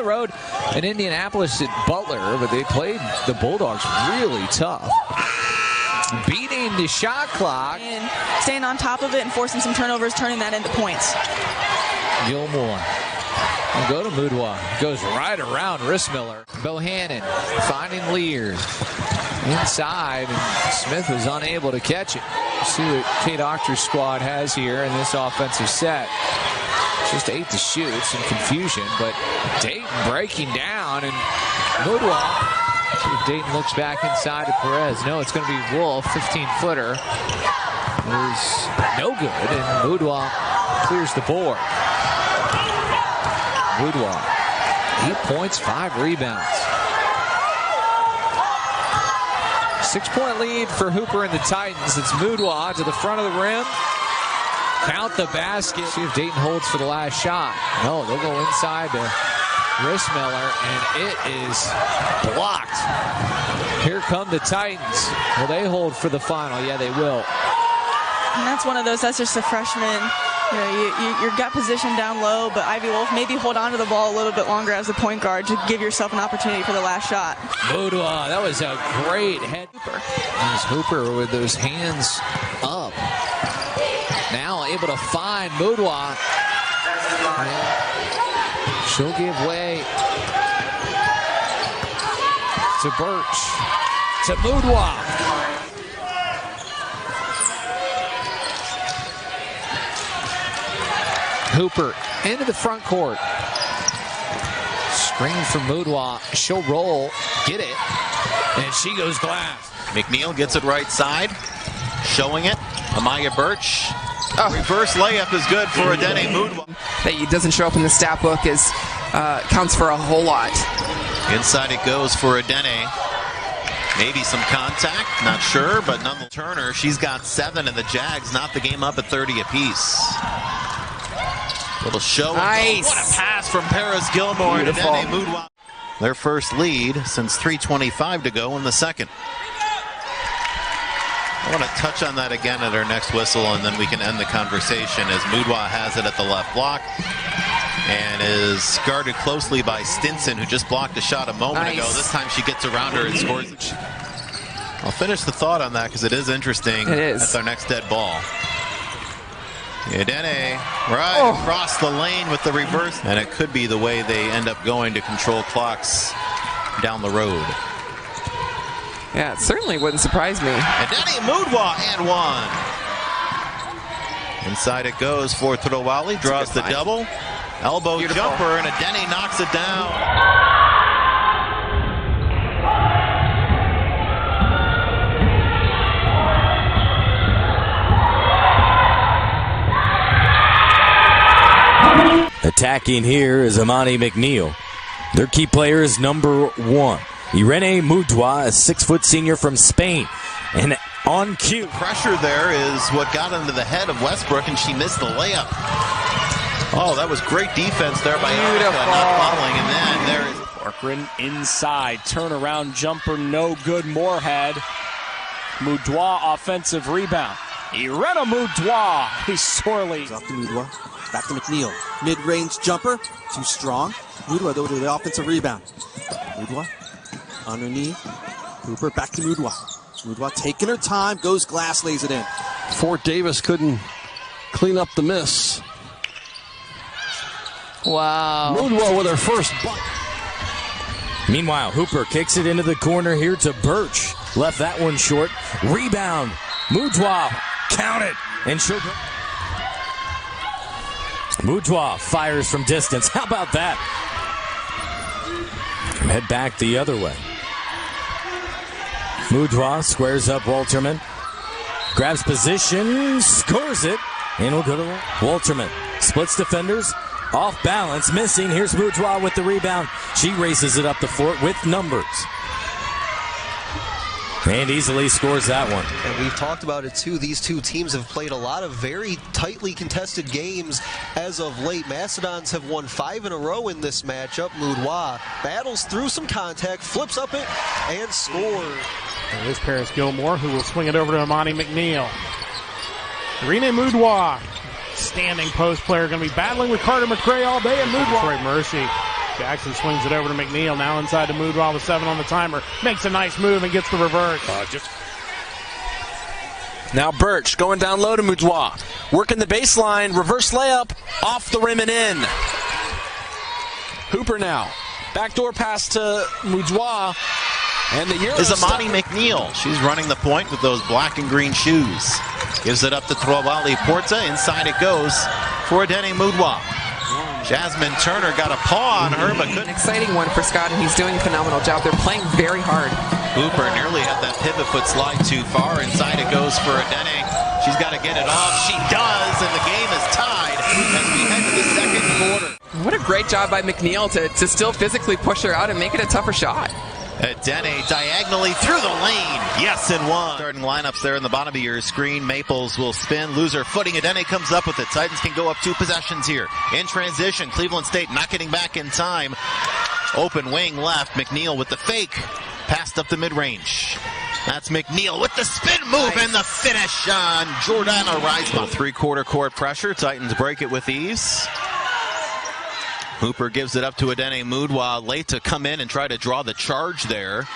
road in Indianapolis at Butler, but they played the Bulldogs really tough. Beating the shot clock. And staying on top of it and forcing some turnovers, turning that into points. Gilmore will go to Murua. Goes right around Rissmiller. Bohannon finding Lear inside, and Smith was unable to catch it. See what Kate Octor's squad has here in this offensive set. Just 8 to shoot, some confusion, but Dayton breaking down, and Murua. See if Dayton looks back inside to Perez. No, it's going to be Wolf, 15-footer. Is no good, and Murua clears the board. Murua, 8 points, 5 rebounds. 6-point lead for Hooper and the Titans. It's Murua to the front of the rim. Count the basket. See if Dayton holds for the last shot. No, they'll go inside to Rissmiller, and it is blocked. Here come the Titans. Will they hold for the final? Yeah, they will. And that's one of those, that's just a freshman. You know, you've got position down low, but Ivy Wolf maybe hold on to the ball a little bit longer as a point guard to give yourself an opportunity for the last shot. Murua, that was a great head. Hooper with those hands up. Now able to find Murua. She'll give way to Birch, to Murua. Hooper into the front court. Screen from Murua. She'll roll, get it, and she goes glass. McNeil gets it right side, showing it. Amaya Birch. Reverse layup is good for Adene Murua. That doesn't show up in the stat book is counts for a whole lot. Inside it goes for Adene. Maybe some contact, not sure, but nonetheless. Turner, she's got 7, and the Jags knot the game up at 30 apiece. Little show. Nice. What a pass from Paris Gilmore to Adene Murua. Their first lead since 3:25 to go in the second. I want to touch on that again at our next whistle, and then we can end the conversation as Murua has it at the left block and is guarded closely by Stinson, who just blocked a shot a moment ago. This time she gets around her and scores. I'll finish the thought on that because it is interesting. It is. That's our next dead ball. Adene right across the lane with the reverse, and it could be the way they end up going to control clocks down the road. Yeah, it certainly wouldn't surprise me. Adene Murua and 1. Inside it goes for Throwali, draws the double. Elbow jumper, and Adene knocks it down. Attacking here is Amani McNeil. Their key player is number 1. Irene Murua, a 6-foot senior from Spain. And on cue. Pressure there is what got into the head of Westbrook, and she missed the layup. Oh, that was great defense there by Erica, not following. And then there is Corcoran inside. Turnaround jumper, no good. Moorhead. Murua offensive rebound. Irene Murua. He's sorely. Off to Murua. Back to McNeil. Mid-range jumper. Too strong. Murua, though, to the offensive rebound. Murua underneath. Hooper back to Murua. Murua taking her time. Goes glass, lays it in. Fort Davis couldn't clean up the miss. Wow. Murua with her first bucket. Meanwhile, Hooper kicks it into the corner here to Birch. Left that one short. Rebound. Murua. Count it. And she'll go. Murua fires from distance. How about that? Head back the other way. Murua squares up Walterman. Grabs position, scores it, and will go to Walterman. Splits defenders, off balance, missing. Here's Murua with the rebound. She races it up the floor with numbers. And easily scores that one. And we've talked about it too. These two teams have played a lot of very tightly contested games as of late. Macedons have won 5 in a row in this matchup. Murua battles through some contact, flips up it, and scores. There's Paris Gilmore, who will swing it over to Amani McNeil. Irene Murua, standing post player, going to be battling with Carter McCray all day, and Murua. Mercy Jackson swings it over to McNeil. Now inside to Murua with 7 on the timer. Makes a nice move and gets the reverse. Now Birch going down low to Murua. Working the baseline. Reverse layup. Off the rim and in. Hooper now. Backdoor pass to Murua. And the Euro is Amani McNeil. She's running the point with those black and green shoes. Gives it up to Trawali Porta. Inside it goes for Adene Murua. Jasmine Turner got a paw on her, but couldn't. An exciting one for Scott, and he's doing a phenomenal job. They're playing very hard. Hooper nearly had that pivot foot slide too far. Inside it goes for Adene. She's got to get it off. She does, and the game is tied as we head to the second quarter. What a great job by McNeil to still physically push her out and make it a tougher shot. Adene diagonally through the lane. Yes, and one. Starting lineups there in the bottom of your screen. Maples will spin. Loser footing. Adene comes up with it. Titans can go up 2 possessions here. In transition. Cleveland State not getting back in time. Open wing left. McNeil with the fake. Passed up the mid-range. That's McNeil with the spin move and the finish on Jordana Reisman. 3-quarter court pressure. Titans break it with ease. Hooper gives it up to Adene Murua, late to come in and try to draw the charge there.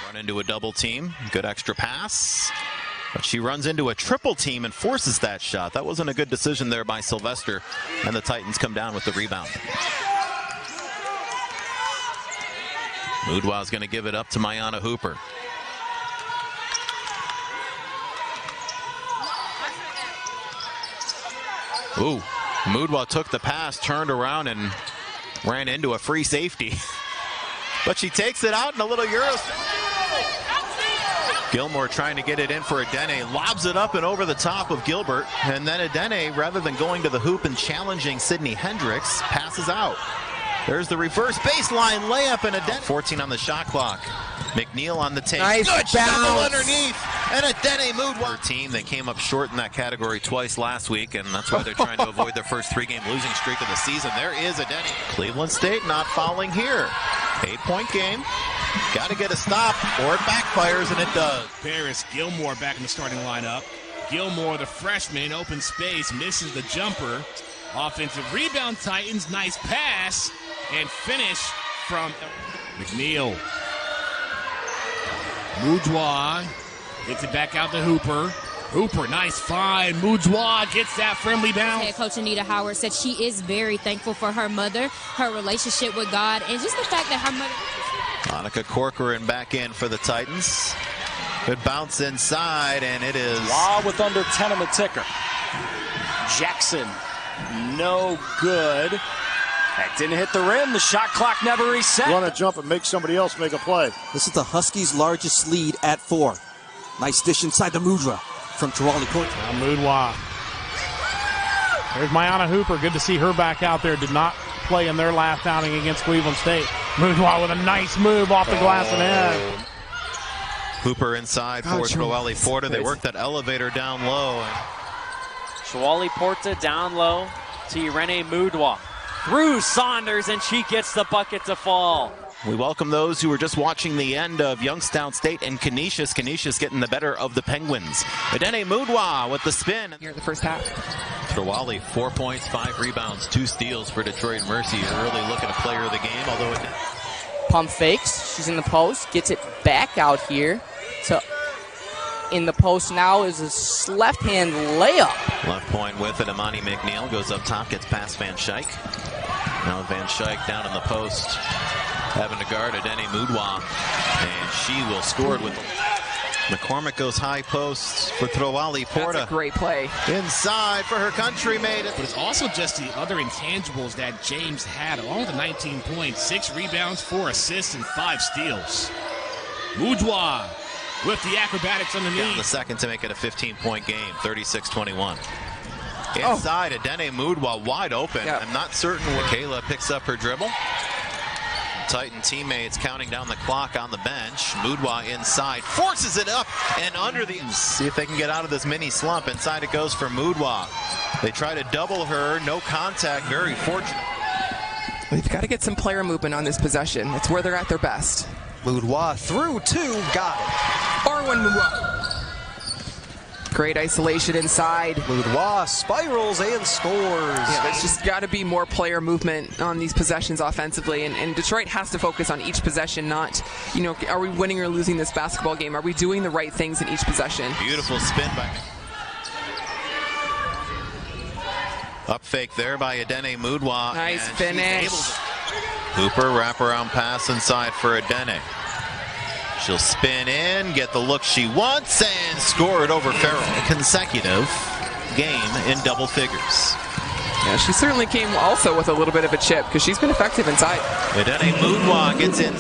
Run into a double team. Good extra pass. But she runs into a triple team and forces that shot. That wasn't a good decision there by Sylvester. And the Titans come down with the rebound. Murua is going to give it up to Mayana Hooper. Ooh, Murua took the pass, turned around, and ran into a free safety. But she takes it out in a little Euro. Gilmore trying to get it in for Adene. Lobs it up and over the top of Gilbert. And then Adene, rather than going to the hoop and challenging Sydney Hendricks, passes out. There's the reverse baseline layup, and Adene. 14 on the shot clock. McNeil on the tape. Nice Good bounce. shovel underneath. And Adene Murua. Team that came up short in that category twice last week, and that's why they're trying to avoid their first 3-game losing streak of the season. There is Adene. Cleveland State not fouling here. 8-point game. Got to get a stop, or it backfires, and it does. Paris Gilmore back in the starting lineup. Gilmore, the freshman, open space, misses the jumper. Offensive rebound, Titans. Nice pass and finish from McNeil. Murua gets it back out to Hooper. Hooper, nice find. Murua gets that friendly bounce. Head coach Anita Howard said she is very thankful for her mother, her relationship with God, and just the fact that her mother. Monica Corcoran back in for the Titans. Good bounce inside, and it is. Law with under 10 on the ticker. Jackson, no good. That didn't hit the rim. The shot clock never reset. Run a jump and make somebody else make a play. This is the Huskies' largest lead at 4. Nice dish inside the Murua from Trawali Porta. Now Murua. There's Mayana Hooper. Good to see her back out there. Did not play in their last outing against Cleveland State. Murua with a nice move off the glass and in. Hooper inside for Trawali Porta. They work that elevator down low. Trawali Porta down low to Irene Murua. Through Saunders, and she gets the bucket to fall. We welcome those who were just watching the end of Youngstown State and Canisius. Canisius getting the better of the Penguins. Adene Murua with the spin. Here in the first half. Trawali, 4 points, 5 rebounds, 2 steals for Detroit Mercy. Early looking at player of the game, although it pump fakes. She's in the post. Gets it back out here. So in the post now is a left-hand layup. Left point with it. Amani McNeil goes up top, gets past Van Schaik. Now Van Schaik down in the post, having to guard Adene Murua, and she will score it with McCormick goes high post for Trawali Porta. That's a great play. Inside for her country made it. But it's also just the other intangibles that James had, along with the 19 points, 6 rebounds, 4 assists, and 5 steals. Murua with the acrobatics underneath. Down the second to make it a 15-point game, 36-21. Inside, Adene Murua wide open. Yep. I'm not certain where Kayla picks up her dribble. Titan teammates counting down the clock on the bench. Murua inside, forces it up and under the. See if they can get out of this mini slump. Inside it goes for Murua. They try to double her, no contact, very fortunate. We've got to get some player movement on this possession. It's where they're at their best. Murua through 2, got it. R1 Murua. Great isolation inside. Murua spirals and scores. Yeah, there's just got to be more player movement on these possessions offensively, and Detroit has to focus on each possession, not, are we winning or losing this basketball game? Are we doing the right things in each possession? Beautiful spin by. Up fake there by Adene Mudwa. Nice finish. Hooper wraparound pass inside for Adene. She'll spin in, get the look she wants, and score it over Farrell. A consecutive game in double figures. Yeah, she certainly came also with a little bit of a chip because she's been effective inside. Adene Mudwa gets in.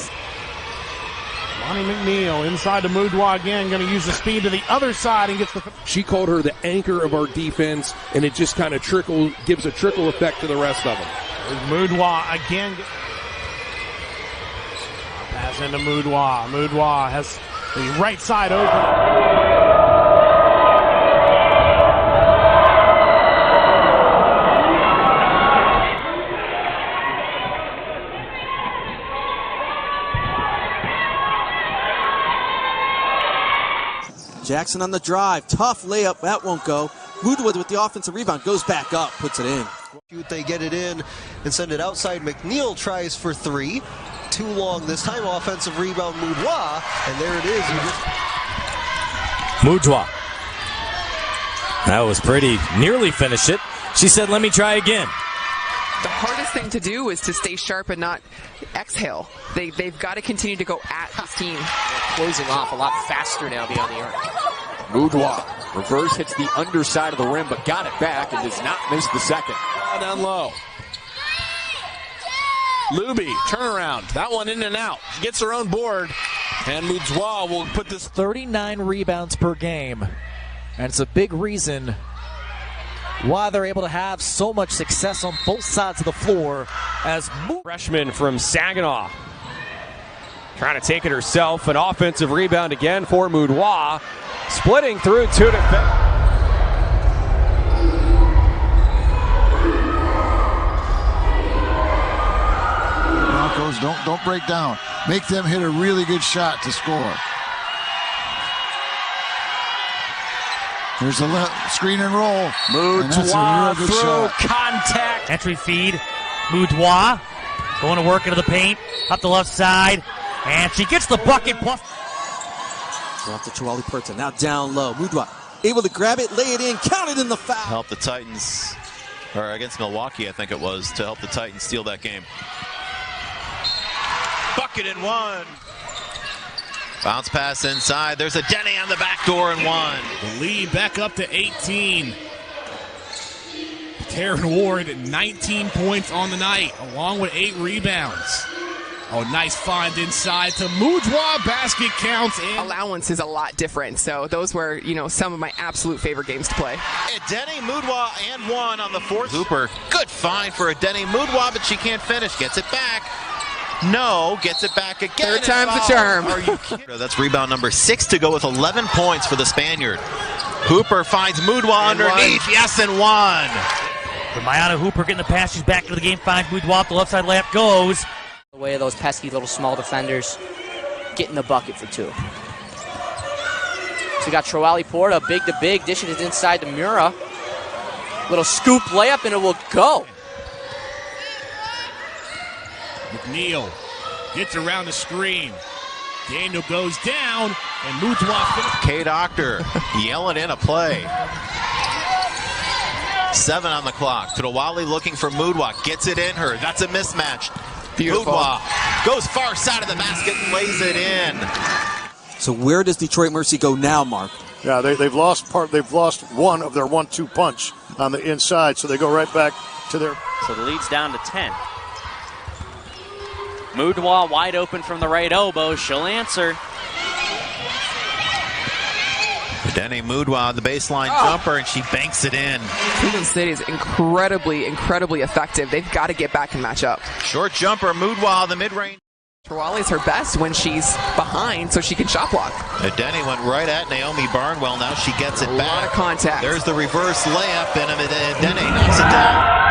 Lonnie McNeil inside to Mudwa again, going to use the speed to the other side and gets the... She called her the anchor of our defense, and it just kind of gives a trickle effect to the rest of them. Mudwa again. Pass into Mudwa. Mudwa has the right side open. Jackson on the drive. Tough layup. That won't go. Mudwa with the offensive rebound. Goes back up. Puts it in. They get it in and send it outside. McNeil tries for three. Too long this time. Offensive rebound Mudwa. And there it is. Mudwa. That was pretty. Nearly finished it. She said, let me try again. The hardest thing to do is to stay sharp and not exhale. They've got to continue to go at this team. Closing off a lot faster now beyond the arc. Mudwa reverse hits the underside of the rim, but got it back and does not miss the second. Down low. Luby, turnaround. That one in and out. She gets her own board, and Mudwa will put this 39 rebounds per game. And it's a big reason why they're able to have so much success on both sides of the floor. As freshman from Saginaw trying to take it herself. An offensive rebound again for Mudwa. Splitting through two defenders. Broncos, don't break down. Make them hit a really good shot to score. There's a screen and roll. Mudwa through shot. Contact. Entry feed. Mudwa going to work into the paint. Up the left side. And she gets the bucket. Plus. Off to Chawali Perta. Now down low. Mudwa able to grab it, lay it in, count it in the foul. Help the Titans, or against Milwaukee, I think it was, to help the Titans steal that game. Bucket and one. Bounce pass inside. There's a Denny on the back door and one. The lead back up to 18. Taryn Ward, 19 points on the night, along with 8 rebounds. Oh, nice find inside to Mudwa. Basket counts in. Allowance is a lot different, so those were, some of my absolute favorite games to play. Adene Mudwa and one on the fourth. Hooper, good find for Adene Mudwa, but she can't finish. Gets it back. No, gets it back again. Third time's the charm. Are you kidding? That's rebound number 6 to go with 11 points for the Spaniard. Hooper finds Mudwa underneath. One. Yes, and one. But Mayana Hooper getting the pass. She's back into the game. Finds Mudwa. The left side layup goes. The way of those pesky little small defenders getting the bucket for 2. So we got Chawali Porta, big to big, dishing it inside to Murua. Little scoop layup and it will go. McNeil gets around the screen. Daniel goes down, and Mudwa finishes. K Doctor yelling in a play. 7 on the clock. Tadawali looking for Mudwa. Gets it in her. That's a mismatch. Beautiful. Mudwa goes far side of the basket and lays it in. So where does Detroit Mercy go now, Mark? Yeah, they've lost one of their 1-2 punch on the inside, so they go right back to their. So the lead's down to 10. Mudwa wide open from the right elbow. She'll answer. Adene Mudwa, the baseline jumper, and she banks it in. Cleveland State is incredibly, incredibly effective. They've got to get back and match up. Short jumper, Mudwa, the mid-range. Trawali's her best when she's behind, so she can shot block. Adene went right at Naomi Barnwell. Now she gets it back. A lot of contact. There's the reverse layup, and Adene knocks it down.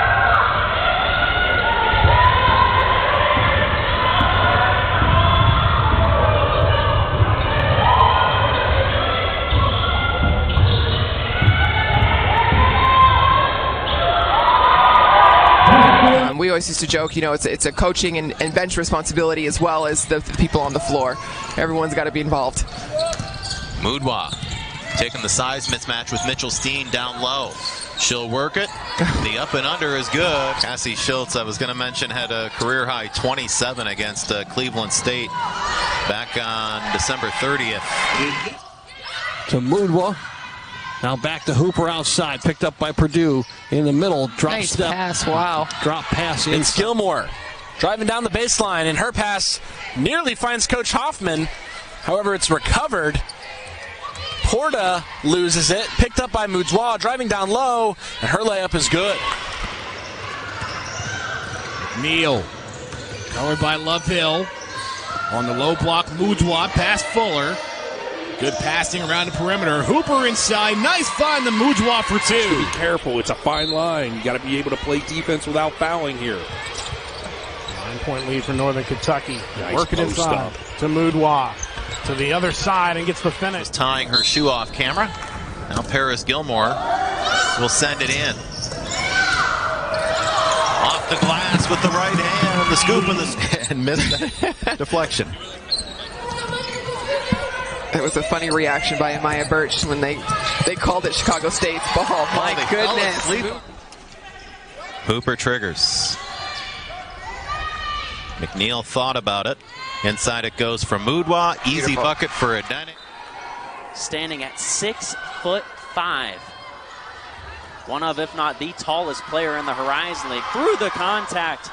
always used to joke, it's a coaching and bench responsibility as well as the people on the floor. Everyone's got to be involved. Murua taking the size mismatch with Mitchell Steen down low. She'll work it. The up and under is good. Cassie Schultz, I was going to mention, had a career-high 27 against Cleveland State back on December 30th. To Murua. Now back to Hooper outside. Picked up by Purdue in the middle. Drop Nice step. pass, wow. Drop pass. It's Gilmore driving down the baseline, and her pass nearly finds Coach Hoffman. However, it's recovered. Porta loses it, picked up by Murua, driving down low, and her layup is good. Neal, covered by Love Hill. On the low block, Murua, past Fuller. Good passing around the perimeter. Hooper inside, nice find the Murua for two. Be careful, it's a fine line. You got to be able to play defense without fouling here. 9-point lead for Northern Kentucky. Nice Working post inside up. to Murua. To the other side and gets the finish. Tying her shoe off camera. Now Paris Gilmore will send it in. Off the glass with the right hand. The scoop and missed that deflection. It was a funny reaction by Amaya Birch when they called it Chicago State's ball. My goodness. Hooper triggers. McNeil thought about it. Inside it goes from Murua. Easy Beautiful. bucket for Irene. Standing at 6'5". One of, if not the tallest player in the Horizon League. Through the contact.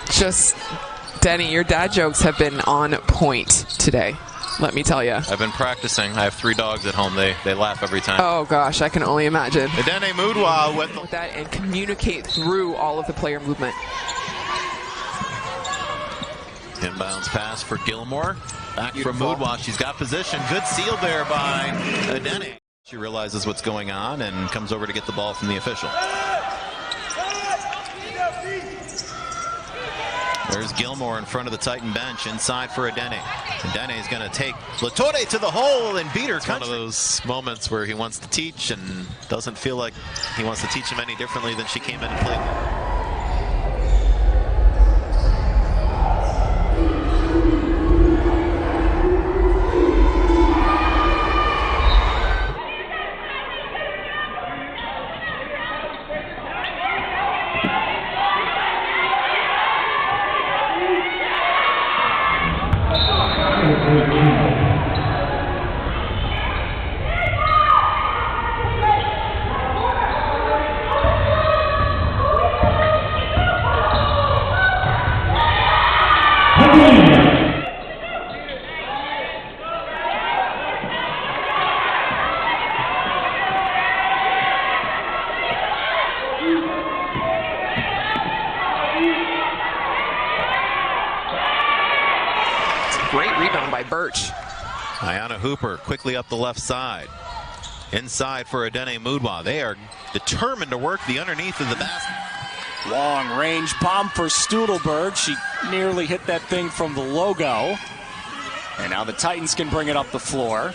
It's just, Denny, your dad jokes have been on point today. Let me tell you. I've been practicing. I have 3 dogs at home. They laugh every time. Oh gosh, I can only imagine. Irene Murua with that and communicate through all of the player movement. Inbounds pass for Gilmore. Back from Murua. She's got position. Good seal there by Irene. She realizes what's going on and comes over to get the ball from the official. There's Gilmore in front of the Titan bench, inside for Irene. Irene is going to take Latore to the hole and beat her. It's one of those moments where he wants to teach and doesn't feel like he wants to teach him any differently than she came in and played. Great rebound by Birch. Ayanna Hooper quickly up the left side. Inside for Irene Murua. They are determined to work the underneath of the basket. Long range bomb for Studelberg. She nearly hit that thing from the logo. And now the Titans can bring it up the floor.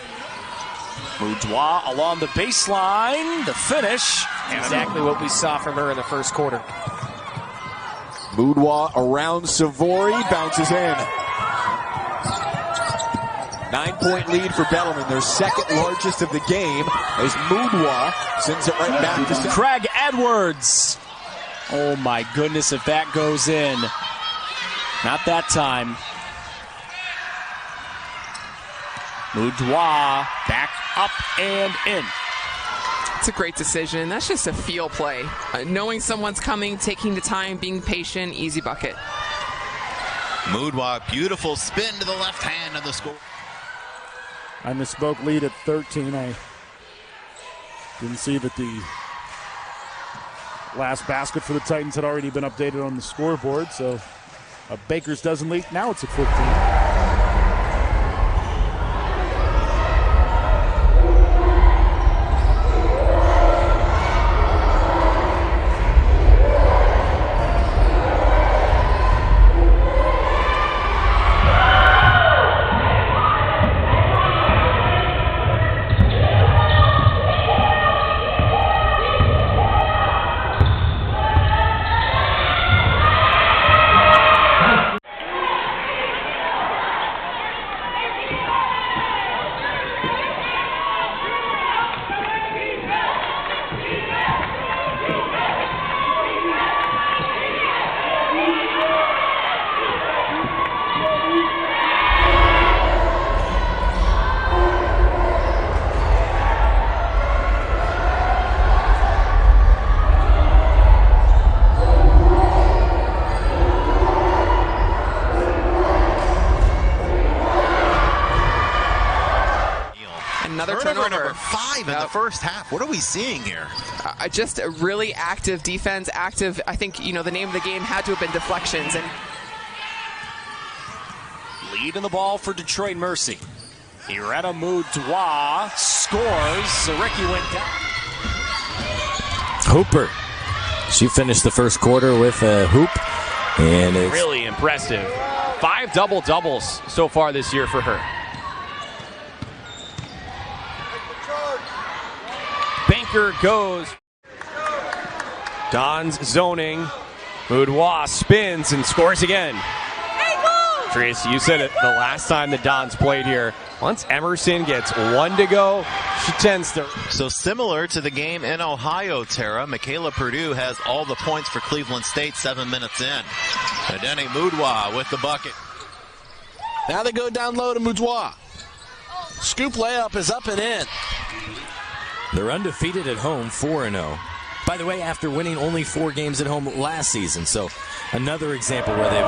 Murua along the baseline. The finish. Exactly what we saw from her in the first quarter. Murua around Savory, bounces in. 9-point lead for Bellarmine, their second largest of the game, as Murua sends it right back to Craig Edwards. Oh my goodness, if that goes in. Not that time. Murua back up and in. It's a great decision. That's just a feel play. Knowing someone's coming, taking the time, being patient, easy bucket. Murua, beautiful spin to the left hand of the score. I misspoke, lead at 13. I didn't see that the last basket for the Titans had already been updated on the scoreboard, so a Baker's dozen lead. Now it's at 15. turnover number 5 in the first half. What are we seeing here? Just a really active defense. Active, I think, the name of the game had to have been deflections. And lead in the ball for Detroit Mercy. Irene Murua scores. Zaricki went down. Hooper. She finished the first quarter with a hoop. And it's really impressive. 5 double-doubles so far this year for her. Banker goes. Don's zoning. Murua spins and scores again. Tracy, you said it the last time the Dons played here. Once Emerson gets 1 to go, she tends to. So similar to the game in Ohio, Tara, Michaela Purdue has all the points for Cleveland State 7 minutes in. Irene Murua with the bucket. Now they go down low to Murua. Scoop layup is up and in. They're undefeated at home, 4-0. By the way, after winning only 4 games at home last season, so another example where they've